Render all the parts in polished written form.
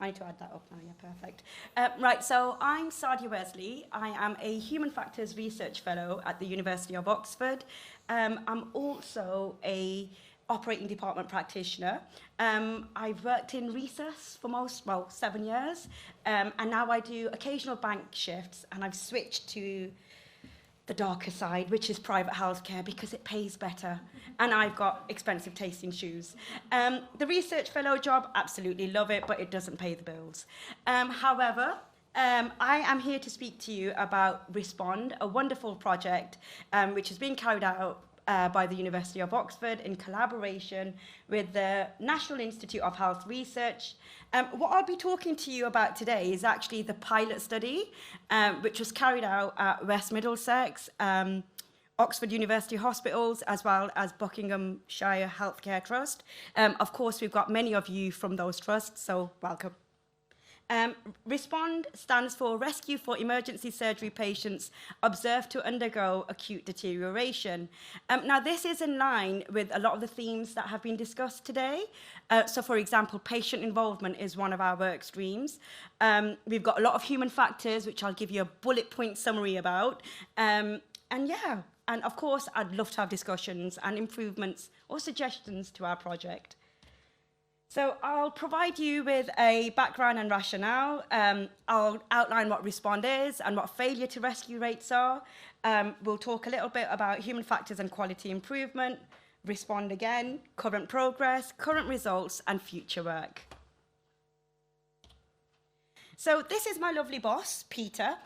I need to add that up now, yeah, perfect. Right, so I'm Saydia Wesley. I am a Human Factors Research Fellow at the University of Oxford. I'm also a operating department practitioner. I've worked in resus for 7 years, and now I do occasional bank shifts, and I've switched to the darker side, which is private healthcare, because it pays better, and I've got expensive tasting shoes. The research fellow job, absolutely love it, but it doesn't pay the bills. However, I am here to speak to you about Respond, a wonderful project which is being carried out by the University of Oxford in collaboration with the National Institute of Health Research. What I'll be talking to you about today is actually the pilot study, which was carried out at West Middlesex, Oxford University Hospitals, as well as Buckinghamshire Healthcare Trust. Of course, we've got many of you from those trusts, so welcome. Respond stands for Rescue for Emergency Surgery Patients Observed to Undergo Acute Deterioration. Now, this is in line with a lot of the themes that have been discussed today. So, for example, patient involvement is one of our work streams. We've got a lot of human factors, which I'll give you a bullet point summary about. And of course, I'd love to have discussions and improvements or suggestions to our project. So I'll provide you with a background and rationale. I'll outline what Respond is and what failure to rescue rates are. We'll talk a little bit about human factors and quality improvement, Respond again, current progress, current results, and future work. So this is my lovely boss, Peter.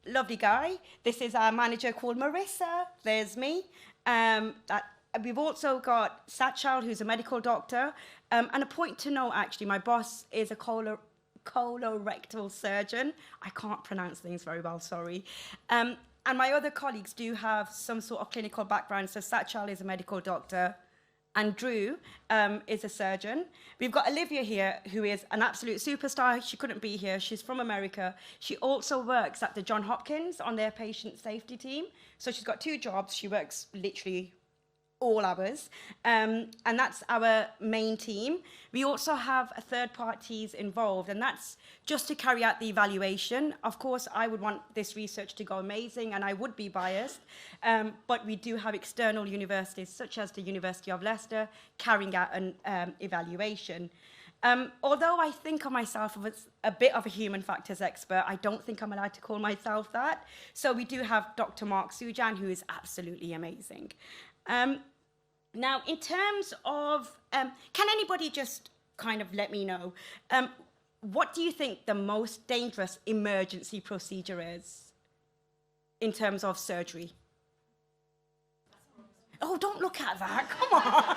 Lovely guy. This is our manager called Marissa. There's me. We've also got Satchal, who's a medical doctor. And a point to note, actually, my boss is a colorectal surgeon. I can't pronounce things very well, sorry. And my other colleagues do have some sort of clinical background. So Satchal is a medical doctor, and Drew is a surgeon. We've got Olivia here, who is an absolute superstar. She couldn't be here. She's from America. She also works at the Johns Hopkins on their patient safety team. So she's got 2 jobs. She works literally all hours, and that's our main team. We also have third parties involved, and that's just to carry out the evaluation. Of course, I would want this research to go amazing, and I would be biased, but we do have external universities, such as the University of Leicester, carrying out an evaluation. Although I think of myself as a bit of a human factors expert, I don't think I'm allowed to call myself that. So we do have Dr. Mark Sujan, who is absolutely amazing. Now, in terms of, can anybody just kind of let me know, what do you think the most dangerous emergency procedure is in terms of surgery? Oh, don't look at that, come on.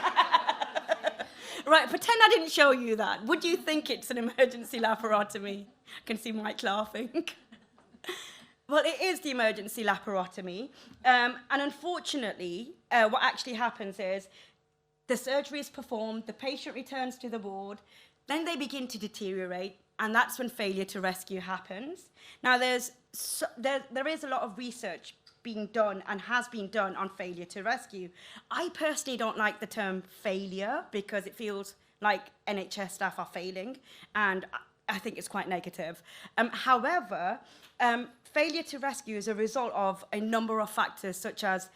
Right, pretend I didn't show you that. Would you think it's an emergency laparotomy? I can see Mike laughing. Well, it is the emergency laparotomy, and unfortunately, what actually happens is the surgery is performed, the patient returns to the ward, then they begin to deteriorate, and that's when failure to rescue happens. Now, there is a lot of research being done and has been done on failure to rescue. I personally don't like the term failure because it feels like NHS staff are failing, and I think it's quite negative. However, failure to rescue is a result of a number of factors, such as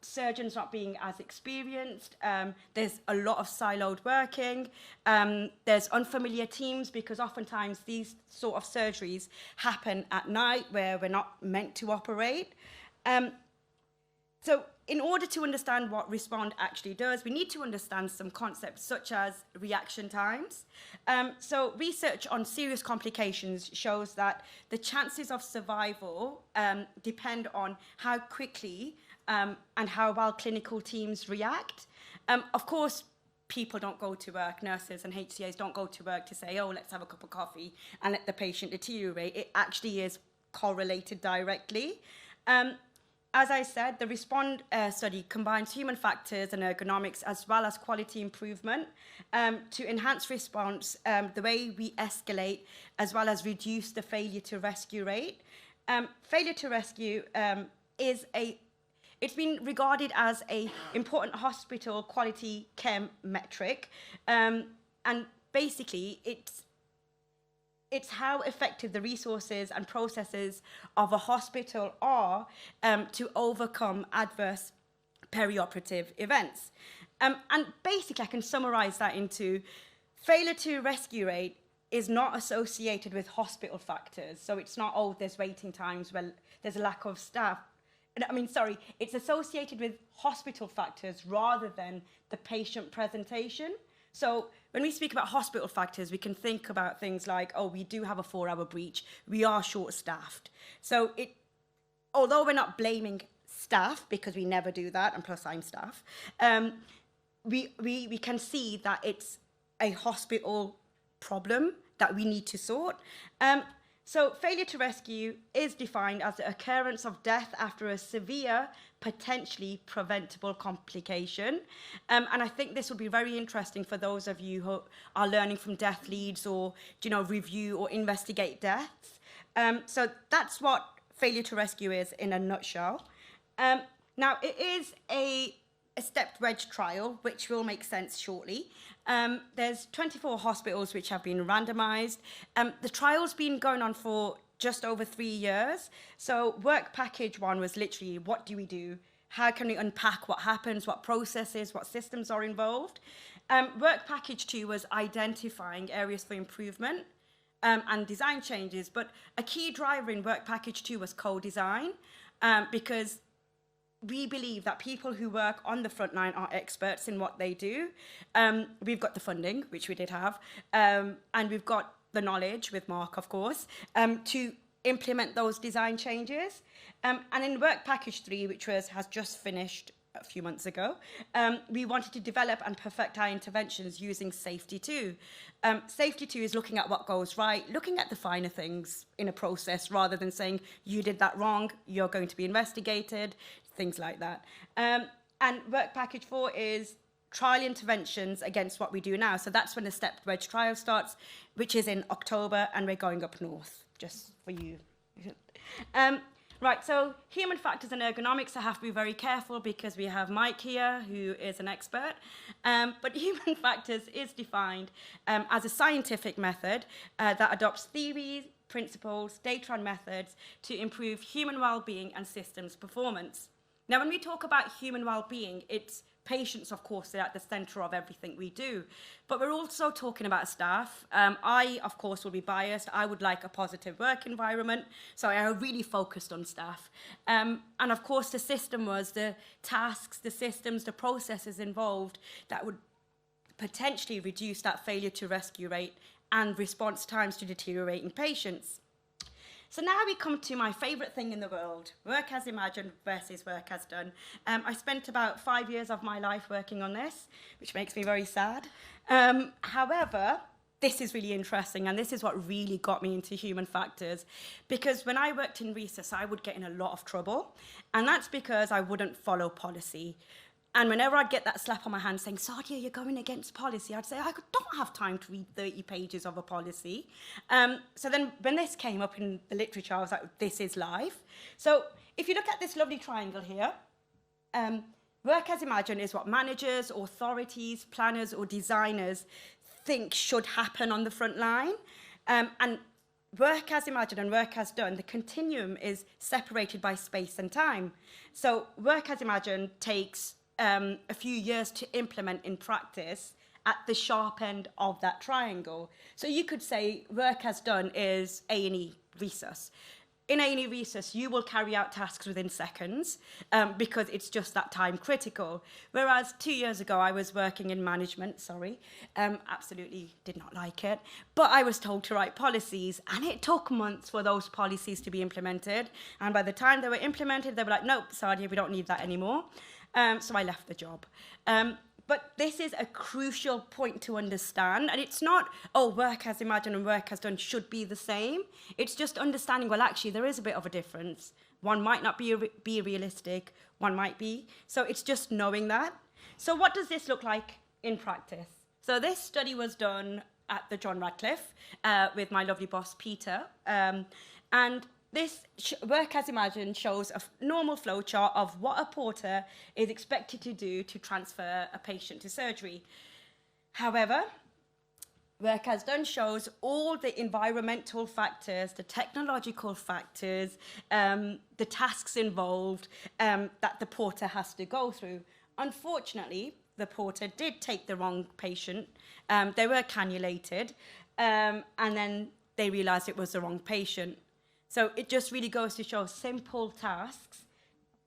surgeons not being as experienced, there's a lot of siloed working, there's unfamiliar teams, because oftentimes these sort of surgeries happen at night where we're not meant to operate. So in order to understand what Respond actually does, we need to understand some concepts such as reaction times. So research on serious complications shows that the chances of survival depend on how quickly and how well clinical teams react. Of course, people don't go to work, nurses and HCAs don't go to work to say, oh, let's have a cup of coffee and let the patient deteriorate. It actually is correlated directly. As I said, the Respond study combines human factors and ergonomics as well as quality improvement to enhance response, the way we escalate, as well as reduce the failure to rescue rate. Failure to rescue it's been regarded as an important hospital quality care metric, and basically it's how effective the resources and processes of a hospital are to overcome adverse perioperative events. And basically, I can summarize that into failure to rescue rate is not associated with hospital factors. So it's not, oh, there's waiting times, well, there's a lack of staff. It's associated with hospital factors rather than the patient presentation. So when we speak about hospital factors, we can think about things like, oh, we do have a 4-hour breach, we are short-staffed. So although we're not blaming staff, because we never do that, and plus I'm staff, we can see that it's a hospital problem that we need to sort. So failure to rescue is defined as the occurrence of death after a severe, potentially preventable complication. And I think this will be very interesting for those of you who are learning from death leads or, review or investigate deaths. So that's what failure to rescue is in a nutshell. Now, it is a stepped wedge trial, which will make sense shortly. There's 24 hospitals which have been randomized. The trial's been going on for just over 3 years. So work package 1 was literally, what do we do? How can we unpack what happens, what processes, what systems are involved? Work package 2 was identifying areas for improvement and design changes. But a key driver in work package 2 was co-design, because we believe that people who work on the front line are experts in what they do. We've got the funding, which we did have, and we've got the knowledge with Mark, of course, to implement those design changes. And in work package 3, which has just finished a few months ago, we wanted to develop and perfect our interventions using Safety 2. Safety 2 is looking at what goes right, looking at the finer things in a process rather than saying, you did that wrong, you're going to be investigated, things like that. And work package 4 is trial interventions against what we do now. So that's when the stepped wedge trial starts, which is in October, and we're going up north, just for you. Right, so human factors and ergonomics, I have to be very careful because we have Mike here, who is an expert. But human factors is defined as a scientific method that adopts theories, principles, data and methods to improve human well-being and systems performance. Now, when we talk about human well-being, it's patients, of course, they're at the centre of everything we do. But we're also talking about staff. I, of course, will be biased. I would like a positive work environment. So I really focused on staff. And, of course, the system was the tasks, the systems, the processes involved that would potentially reduce that failure to rescue rate and response times to deteriorating patients. So now we come to my favourite thing in the world, work as imagined versus work as done. I spent about 5 years of my life working on this, which makes me very sad. However, this is really interesting, and this is what really got me into human factors, because when I worked in research, I would get in a lot of trouble, and that's because I wouldn't follow policy. And whenever I'd get that slap on my hand saying, Saydia, you're going against policy, I'd say, I don't have time to read 30 pages of a policy. So then when this came up in the literature, I was like, this is life. So if you look at this lovely triangle here, work as imagined is what managers, authorities, planners, or designers think should happen on the front line. And work as imagined and work as done, the continuum is separated by space and time. So work as imagined takes a few years to implement in practice at the sharp end of that triangle. So you could say work as done is A&E resus. In A&E resus, you will carry out tasks within seconds because it's just that time critical. Whereas 2 years ago, I was working in management, absolutely did not like it. But I was told to write policies, and it took months for those policies to be implemented. And by the time they were implemented, they were like, nope, Saydia, we don't need that anymore. So I left the job. But this is a crucial point to understand. And it's not, oh, work as imagined and work as done should be the same. It's just understanding, well, actually, there is a bit of a difference. One might not be realistic, one might be. So it's just knowing that. So what does this look like in practice? So this study was done at the John Radcliffe with my lovely boss, Peter. And this work as imagined shows a normal flowchart of what a porter is expected to do to transfer a patient to surgery. However, work has done shows all the environmental factors, the technological factors, the tasks involved that the porter has to go through. Unfortunately, the porter did take the wrong patient. They were cannulated, and then they realised it was the wrong patient. So it just really goes to show simple tasks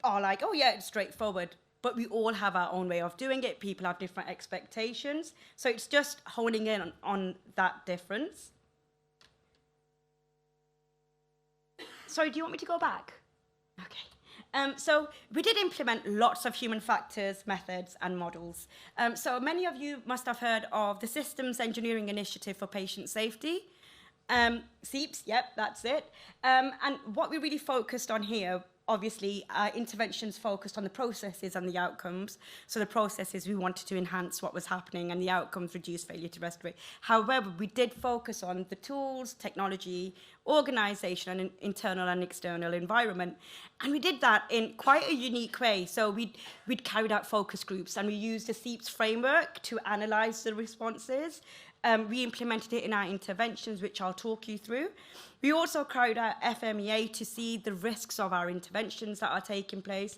are like, oh yeah, it's straightforward. But we all have our own way of doing it. People have different expectations. So it's just honing in on that difference. Sorry, do you want me to go back? Okay. So we did implement lots of human factors, methods, and models. So many of you must have heard of the Systems Engineering Initiative for Patient Safety. SEEPS, yep, that's it. And what we really focused on here, obviously, our interventions focused on the processes and the outcomes. So the processes, we wanted to enhance what was happening, and the outcomes reduce failure to rescue rate. However, we did focus on the tools, technology, organisation, and internal and external environment. And we did that in quite a unique way. So we'd carried out focus groups, and we used the SEEPS framework to analyse the responses. We implemented it in our interventions, which I'll talk you through. We also carried out FMEA to see the risks of our interventions that are taking place.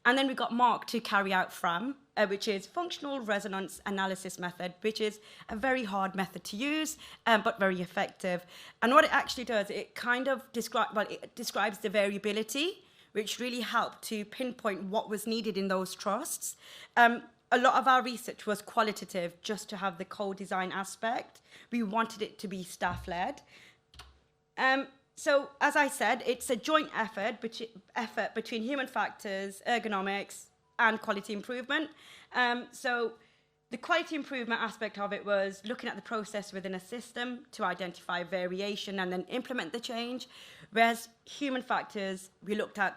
And then we got Mark to carry out FRAM, which is Functional Resonance Analysis Method, which is a very hard method to use, but very effective. And what it actually does, it kind of describes the variability, which really helped to pinpoint what was needed in those trusts. A lot of our research was qualitative, just to have the co-design aspect. We wanted it to be staff-led. So, as I said, it's a joint effort between human factors, ergonomics, and quality improvement. So the quality improvement aspect of it was looking at the process within a system to identify variation and then implement the change. Whereas human factors, we looked at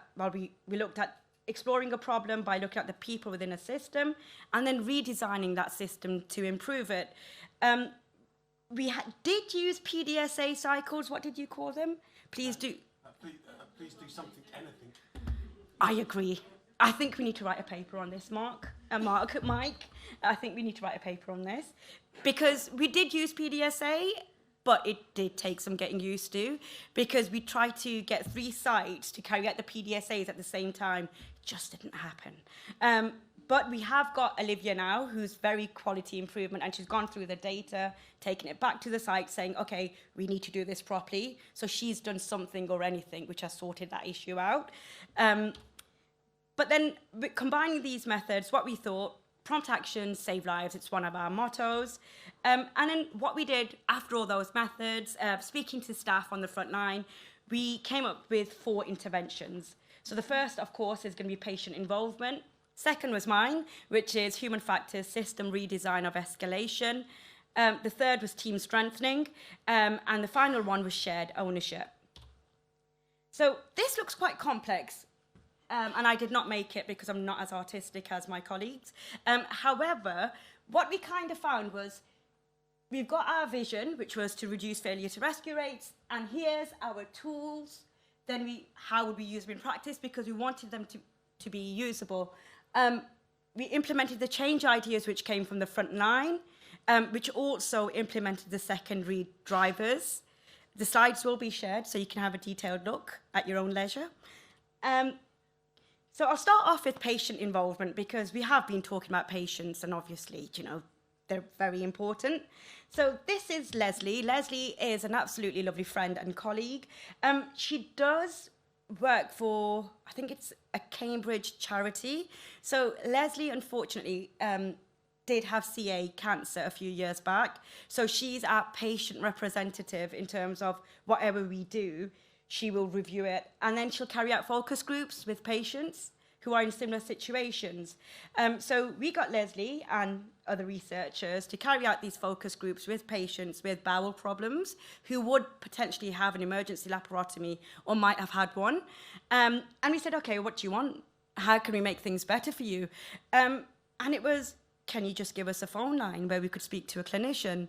exploring a problem by looking at the people within a system and then redesigning that system to improve it. Did use PDSA cycles. What did you call them? Please do. Please do something, anything. I agree. I think we need to write a paper on this, Mike. I think we need to write a paper on this because we did use PDSA, but it did take some getting used to because we tried to get 3 sites to carry out the PDSAs at the same time. It just didn't happen. But we have got Olivia now, who's very quality improvement, and she's gone through the data, taken it back to the site, saying, okay, we need to do this properly. So she's done something or anything, which has sorted that issue out. But then combining these methods, what we thought, prompt actions save lives, it's one of our mottos. And then what we did after all those methods, speaking to staff on the front line, we came up with 4 interventions. So the first, of course, is going to be patient involvement. Second was mine, which is human factors, system redesign of escalation. The third was team strengthening. And the final one was shared ownership. So this looks quite complex. And I did not make it because I'm not as artistic as my colleagues. However, what we kind of found was we've got our vision, which was to reduce failure to rescue rates, and here's our tools. Then how would we use them in practice? Because we wanted them to be usable. We implemented the change ideas which came from the front line, which also implemented the secondary drivers. The slides will be shared so you can have a detailed look at your own leisure. So I'll start off with patient involvement because we have been talking about patients and obviously, they're very important. So this is Leslie. Leslie is an absolutely lovely friend and colleague. She does work for, I think it's a Cambridge charity. So Leslie, unfortunately, did have CA cancer a few years back. So she's our patient representative in terms of whatever we do, she will review it. And then she'll carry out focus groups with patients who are in similar situations. So we got Leslie and other researchers to carry out these focus groups with patients with bowel problems who would potentially have an emergency laparotomy or might have had one. And we said, okay, what do you want? How can we make things better for you? And it was, can you just give us a phone line where we could speak to a clinician?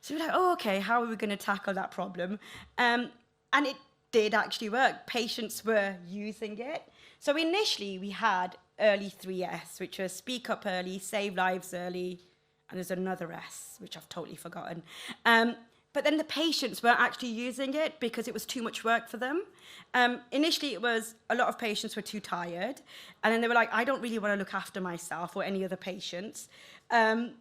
So we're like, oh, okay, how are we going to tackle that problem? And it did actually work. Patients were using it. So initially we had early 3S, which was speak up early, save lives early, and there's another S, which I've totally forgotten. But then the patients weren't actually using it because it was too much work for them. Initially, it was a lot of patients were too tired. And then they were like, I don't really want to look after myself or any other patients. And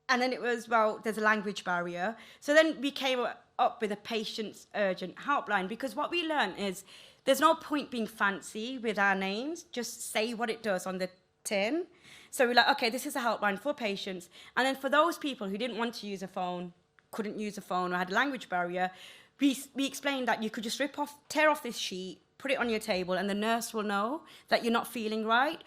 then it was, well, there's a language barrier. So then we came up with a patient's urgent helpline, because what we learned is there's no point being fancy with our names. Just say what it does on the tin. So we're like, okay, this is a helpline for patients. And then for those people who didn't want to use a phone, couldn't use a phone, or had a language barrier, we explained that you could just tear off this sheet, put it on your table, and the nurse will know that you're not feeling right.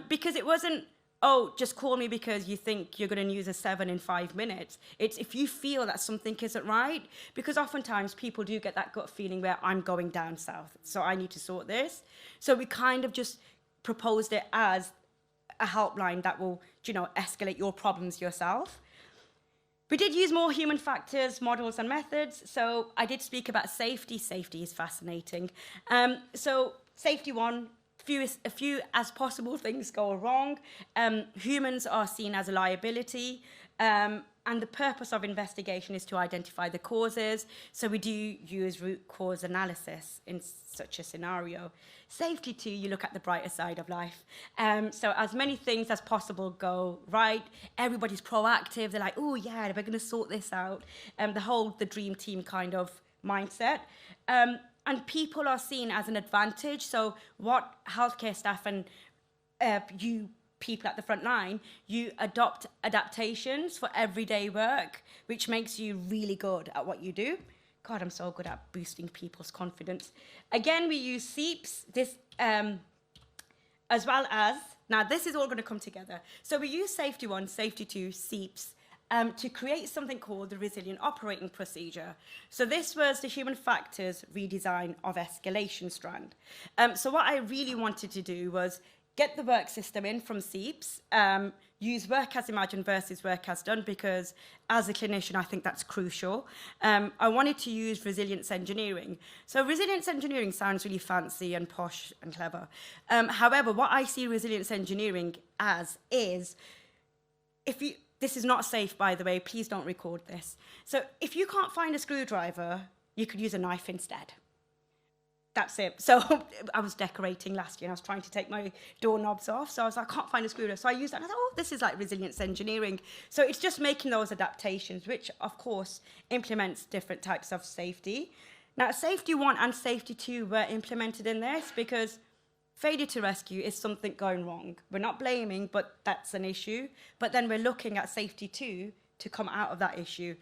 Because it wasn't, oh, just call me because you think you're going to use a 7 in 5 minutes. It's if you feel that something isn't right, because oftentimes people do get that gut feeling where I'm going down south, so I need to sort this. So we kind of just proposed it as a helpline that will, escalate your problems yourself. We did use more human factors, models, and methods. So I did speak about safety. Safety is fascinating. So safety one, a few as possible things go wrong. Humans are seen as a liability. And the purpose of investigation is to identify the causes. So we do use root cause analysis in such a scenario. Safety two, you look at the brighter side of life. So as many things as possible go right. Everybody's proactive. They're like, oh yeah, we're going to sort this out. The dream team kind of mindset. And people are seen as an advantage. So what healthcare staff and you people at the front line, you adopt adaptations for everyday work, which makes you really good at what you do. God, I'm so good at boosting people's confidence. Again, we use SEEPs, as well as, now this is all going to come together. So we use safety one, safety two, SEEPs, to create something called the resilient operating procedure. So this was the human factors redesign of escalation strand. So what I really wanted to do was get the work system in from SEEPs, use work as imagined versus work as done, because as a clinician, I think that's crucial. I wanted to use resilience engineering. So resilience engineering sounds really fancy and posh and clever. However, what I see resilience engineering as is, this is not safe, by the way, please don't record this. So if you can't find a screwdriver, you could use a knife instead. That's it. So I was decorating last year and I was trying to take my doorknobs off. So I was like, I can't find a screwdriver. So I used that and I thought, oh, this is like resilience engineering. So it's just making those adaptations, which of course implements different types of safety. Now, safety one and safety two were implemented in this because failure to rescue is something going wrong. We're not blaming, but that's an issue. But then we're looking at safety two to come out of that issue.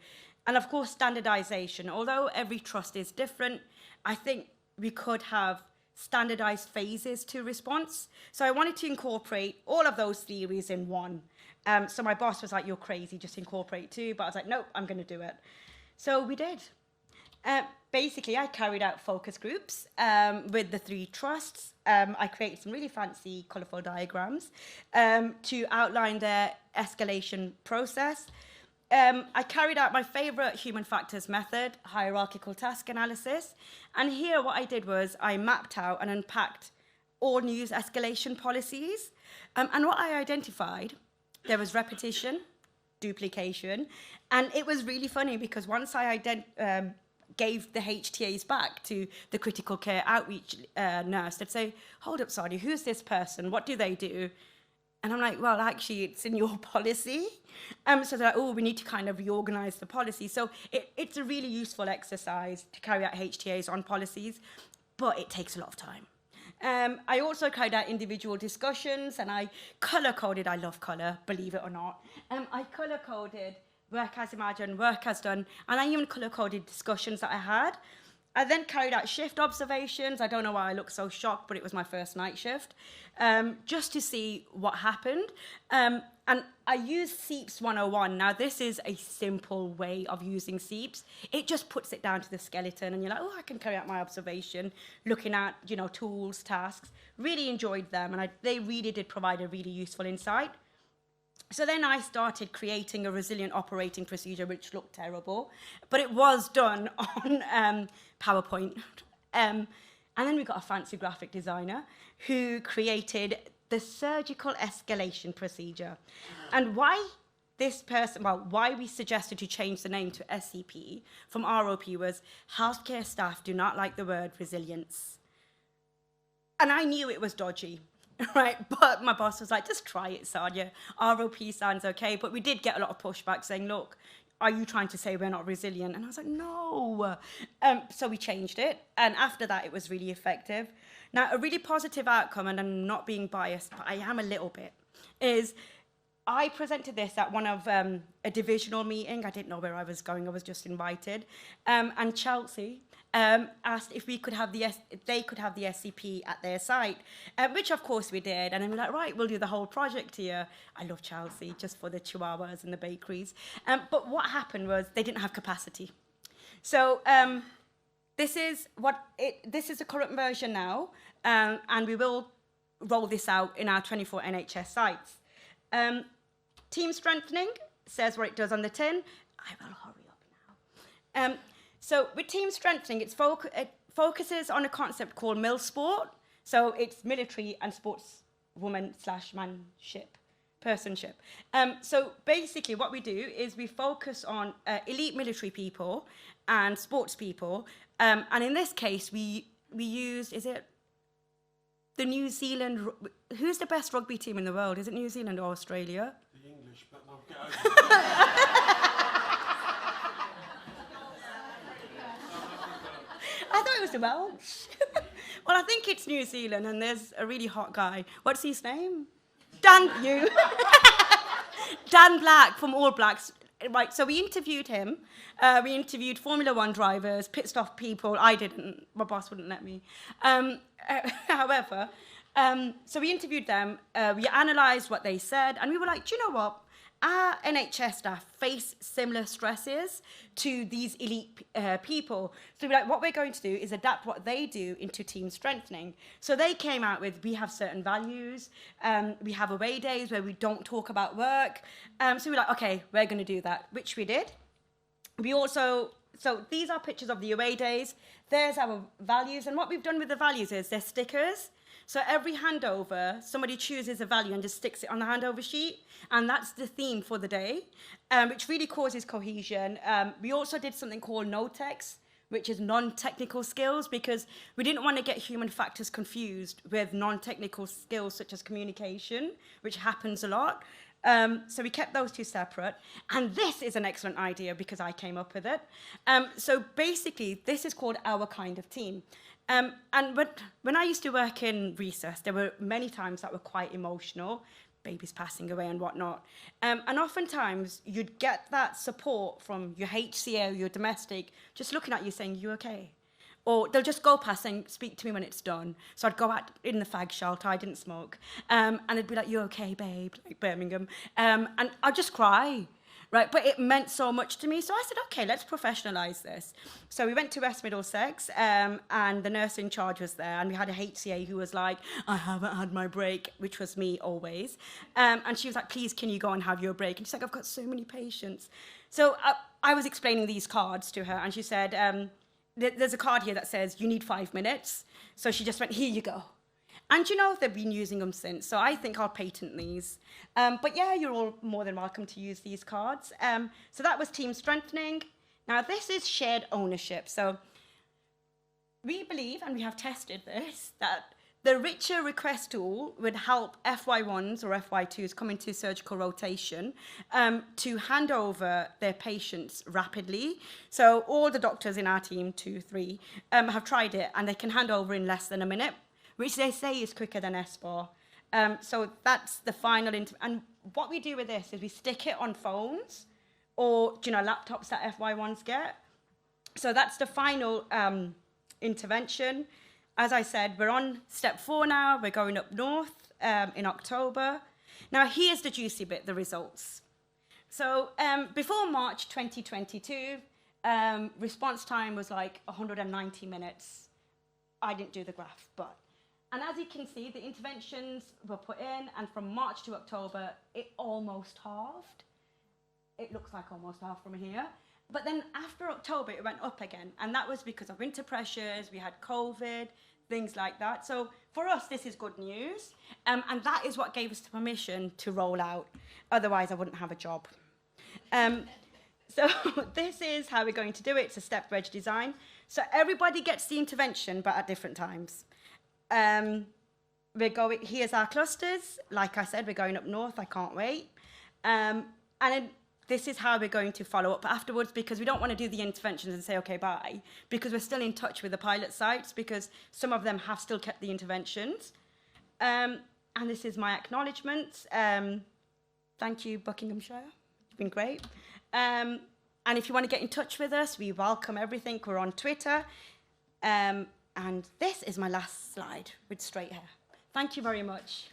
And of course, standardization. Although every trust is different, I think we could have standardized phases to response. So I wanted to incorporate all of those theories in one. So my boss was like, you're crazy, just incorporate two. But I was like, nope, I'm going to do it. So we did. Basically, I carried out focus groups with the 3 trusts. I created some really fancy, colourful diagrams to outline their escalation process. I carried out my favourite human factors method, hierarchical task analysis. And here what I did was I mapped out and unpacked all news escalation policies. And what I identified, there was repetition, duplication. And it was really funny because once I gave the HTAs back to the critical care outreach nurse, they'd say, hold up, Saydia, who's this person? What do they do? And I'm like, well, actually, it's in your policy. So they're like, oh, we need to kind of reorganize the policy. So it's a really useful exercise to carry out HTAs on policies, but it takes a lot of time. I also carried out individual discussions, and I color-coded. I love color, believe it or not. I color-coded work as imagined, work as done, and I even color-coded discussions that I had. I then carried out shift observations. I don't know why I looked so shocked, but it was my first night shift, just to see what happened. And I used SEEPs 101. Now, this is a simple way of using SEEPs. It just puts it down to the skeleton, and you're like, oh, I can carry out my observation, looking at, tools, tasks. Really enjoyed them, and they really did provide a really useful insight. So then I started creating a resilient operating procedure, which looked terrible, but it was done on PowerPoint. And then we got a fancy graphic designer who created the surgical escalation procedure. And why this person, well, why we suggested to change the name to SCP from ROP was healthcare staff do not like the word resilience. And I knew it was dodgy, right? But my boss was like, just try it, Saydia. ROP sounds okay. But we did get a lot of pushback saying, look, are you trying to say we're not resilient? And I was like, no. So we changed it. And after that, it was really effective. Now, a really positive outcome, and I'm not being biased, but I am a little bit, is I presented this at one of a divisional meeting. I didn't know where I was going. I was just invited. And Chelsea asked if we could have if they could have the SCP at their site, which of course we did. And then we're like, right, we'll do the whole project here. I love Chelsea just for the chihuahuas and the bakeries. But what happened was they didn't have capacity. So this is the current version now, and we will roll this out in our 24 NHS sites. Team strengthening says what it does on the tin. I will hurry up now. So with team strengthening, it focuses on a concept called mil sport. So it's military and sportswoman/manship, personship. So basically what we do is we focus on elite military people and sports people. And in this case, we used, is it the New Zealand, who's the best rugby team in the world? Is it New Zealand or Australia? The English, but they'll get over I thought it was the Welsh. Well, I think it's New Zealand, and there's a really hot guy. What's his name? Dan Black from All Blacks. Right, so we interviewed him. We interviewed Formula One drivers, pit stop people. I didn't. My boss wouldn't let me. However, so we interviewed them. We analysed what they said, and we were like, do you know what? Our NHS staff face similar stresses to these elite people. So we're like, what we're going to do is adapt what they do into team strengthening. So they came out with, we have certain values. We have away days where we don't talk about work. So we're like, okay, we're going to do that, which we did. We also, so these are pictures of the away days. There's our values. And what we've done with the values is they're stickers. So every handover, somebody chooses a value and just sticks it on the handover sheet. And that's the theme for the day, which really causes cohesion. We also did something called no-tex, which is non-technical skills, because we didn't want to get human factors confused with non-technical skills such as communication, which happens a lot. So we kept those two separate. And this is an excellent idea because I came up with it. So basically, this is called Our Kind of Team. And when I used to work in research, there were many times that were quite emotional, babies passing away and whatnot. And oftentimes, you'd get that support from your HCA or your domestic just looking at you saying, you okay? Or they'll just go past and speak to me when it's done. So I'd go out in the fag shelter, I didn't smoke. And they'd be like, you okay, babe? Like Birmingham. And I'd just cry. Right, but it meant so much to me. So I said, okay, let's professionalise this. So we went to West Middlesex, and the nurse in charge was there, and we had a HCA who was like, I haven't had my break, which was me always. And she was like, please, can you go and have your break? And she's like, I've got so many patients. So I was explaining these cards to her, and she said, there's a card here that says, you need 5 minutes. So she just went, here you go. And you know, they've been using them since, so I think I'll patent these. But yeah, you're all more than welcome to use these cards. So that was team strengthening. Now, this is shared ownership. So we believe, and we have tested this, that the richer request tool would help FY1s or FY2s come into surgical rotation to hand over their patients rapidly. So all the doctors in our team, 2, 3, have tried it, and they can hand over in less than a minute, which they say is quicker than SBAR. So that's the final, and what we do with this is we stick it on phones or, laptops that FY1s get. So that's the final intervention. As I said, we're on step 4 now. We're going up north in October. Now, here's the juicy bit, the results. So before March 2022, response time was like 190 minutes. I didn't do the graph, but. And as you can see, the interventions were put in, and from March to October, it almost halved. It looks like almost half from here. But then after October, it went up again. And that was because of winter pressures, we had COVID, things like that. So for us, this is good news. And that is what gave us the permission to roll out. Otherwise, I wouldn't have a job. So this is how we're going to do it. It's a step wedge design. So everybody gets the intervention, but at different times. Here's our clusters. Like I said, we're going up north. I can't wait. And then this is how we're going to follow up afterwards, because we don't want to do the interventions and say, okay, bye, because we're still in touch with the pilot sites, because some of them have still kept the interventions. And this is my acknowledgements. Thank you, Buckinghamshire. It's been great. And if you want to get in touch with us, we welcome everything. We're on Twitter. And this is my last slide with straight hair. Thank you very much.